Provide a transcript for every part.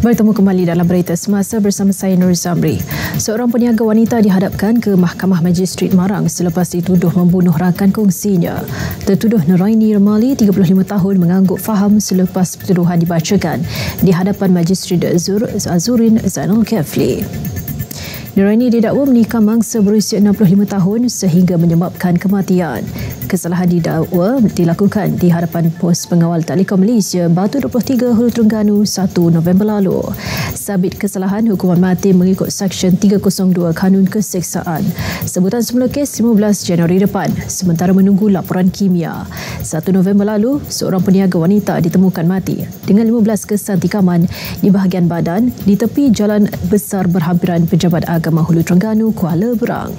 Bertemu kembali dalam berita semasa bersama saya Nur Zamri. Seorang peniaga wanita dihadapkan ke Mahkamah Magistrate Marang selepas dituduh membunuh rakan kongsinya. Tertuduh Nuraini Ramali, 35 tahun, mengangguk faham selepas tuduhan dibacakan di hadapan Magistrate Azurin Zainal Kefli. Nuraini didakwa menikam mangsa berusia 65 tahun sehingga menyebabkan kematian. Kesalahan didakwa dilakukan di hadapan Pos Pengawal Telekom Malaysia, Batu 23, Hulu Terengganu 1 November lalu. Sabit kesalahan hukuman mati mengikut Seksyen 302 Kanun Keseksaan. Sebutan semula kes 15 Januari depan, sementara menunggu laporan kimia. 1 November lalu, seorang peniaga wanita ditemukan mati dengan 15 kesan tikaman di bahagian badan di tepi jalan besar berhampiran Pejabat Agama Hulu Terengganu, Kuala Berang.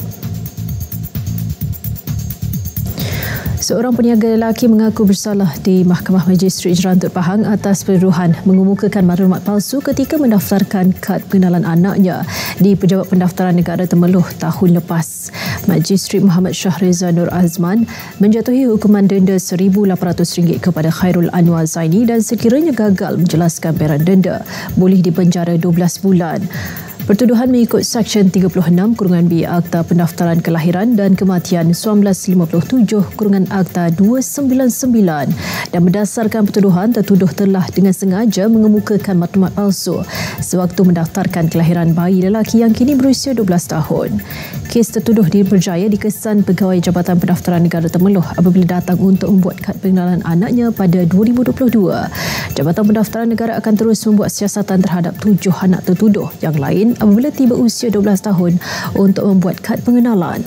Seorang peniaga lelaki mengaku bersalah di Mahkamah Magistrate Jerantut Pahang atas penuduhan mengemukakan maklumat palsu ketika mendaftarkan kad pengenalan anaknya di Pejabat Pendaftaran Negara Temeloh tahun lepas. Magistrate Muhammad Shahreza Nur Azman menjatuhi hukuman denda RM1,800 kepada Khairul Anwar Zaini dan sekiranya gagal menjelaskan bayaran denda, boleh dipenjara 12 bulan. Pertuduhan mengikut Seksyen 36-B Akta Pendaftaran Kelahiran dan Kematian 1957-Akta 299 dan berdasarkan pertuduhan, tertuduh telah dengan sengaja mengemukakan maklumat palsu sewaktu mendaftarkan kelahiran bayi lelaki yang kini berusia 12 tahun. Kes tertuduh diberjaya dikesan Pegawai Jabatan Pendaftaran Negara Temeloh apabila datang untuk membuat kad pengenalan anaknya pada 2022. Jabatan Pendaftaran Negara akan terus membuat siasatan terhadap 7 anak tertuduh yang lain apabila tiba usia 12 tahun untuk membuat kad pengenalan.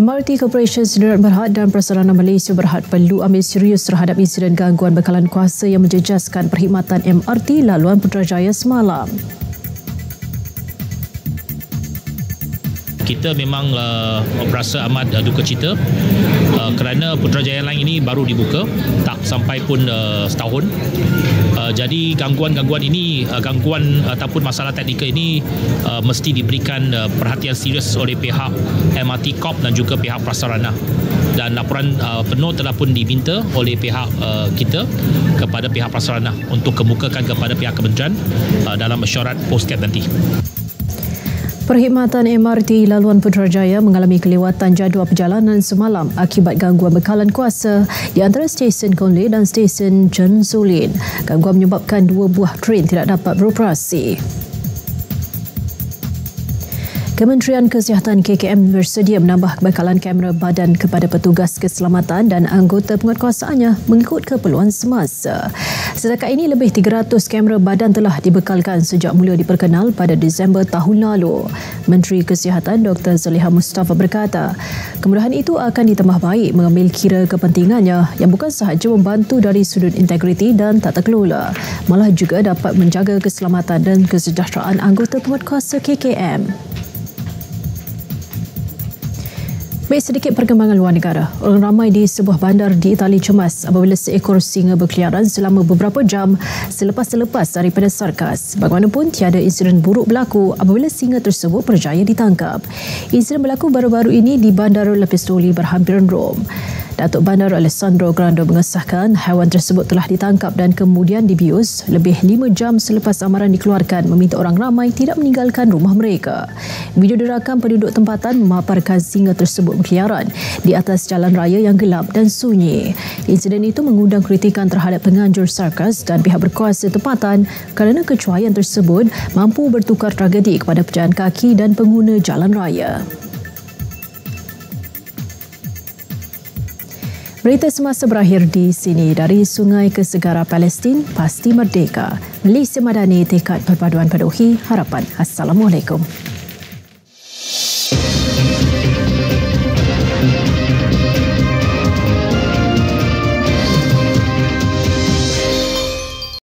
MRT Corporation Sdn Bhd dan Prasarana Malaysia Berhad perlu ambil serius terhadap insiden gangguan bekalan kuasa yang menjejaskan perkhidmatan MRT laluan Putrajaya semalam. Kita memang berasa amat duka cita kerana Putrajaya Line ini baru dibuka, tak sampai pun setahun. Jadi gangguan-gangguan ini, gangguan ataupun masalah teknikal ini mesti diberikan perhatian serius oleh pihak MRT Corp dan juga pihak Prasarana. Dan laporan penuh telah pun diminta oleh pihak kita kepada pihak Prasarana untuk kemukakan kepada pihak kementerian dalam mesyuarat postcap nanti. Perkhidmatan MRT laluan Putrajaya mengalami kelewatan jadual perjalanan semalam akibat gangguan bekalan kuasa di antara stesen Conley dan stesen John Sulin. Gangguan menyebabkan 2 buah tren tidak dapat beroperasi. Kementerian Kesihatan KKM bersedia menambah bekalan kamera badan kepada petugas keselamatan dan anggota penguatkuasaannya mengikut keperluan semasa. Setakat ini lebih 300 kamera badan telah dibekalkan sejak mula diperkenal pada Disember tahun lalu. Menteri Kesihatan Dr. Zaliha Mustafa berkata, kemudahan itu akan ditambah baik mengambil kira kepentingannya yang bukan sahaja membantu dari sudut integriti dan tata kelola, malah juga dapat menjaga keselamatan dan kesejahteraan anggota penguatkuasa KKM. Baik, sedikit perkembangan luar negara. Orang ramai di sebuah bandar di Itali cemas apabila seekor singa berkeliaran selama beberapa jam selepas daripada sarkas. Bagaimanapun, tiada insiden buruk berlaku apabila singa tersebut berjaya ditangkap. Insiden berlaku baru-baru ini di Bandar Lepistoli berhampiran Rom. Datuk Bandar Alessandro Grando mengesahkan haiwan tersebut telah ditangkap dan kemudian dibius lebih 5 jam selepas amaran dikeluarkan meminta orang ramai tidak meninggalkan rumah mereka. Video dirakam penduduk tempatan memaparkan singa tersebut berkeliaran di atas jalan raya yang gelap dan sunyi. Insiden itu mengundang kritikan terhadap penganjur sarkas dan pihak berkuasa tempatan kerana kecuaian tersebut mampu bertukar tragedi kepada pejalan kaki dan pengguna jalan raya. Berita semasa berakhir di sini. Dari sungai ke segara Palestin, pasti merdeka. Malaysia Madani, tekad perpaduan paduhi harapan. Assalamualaikum.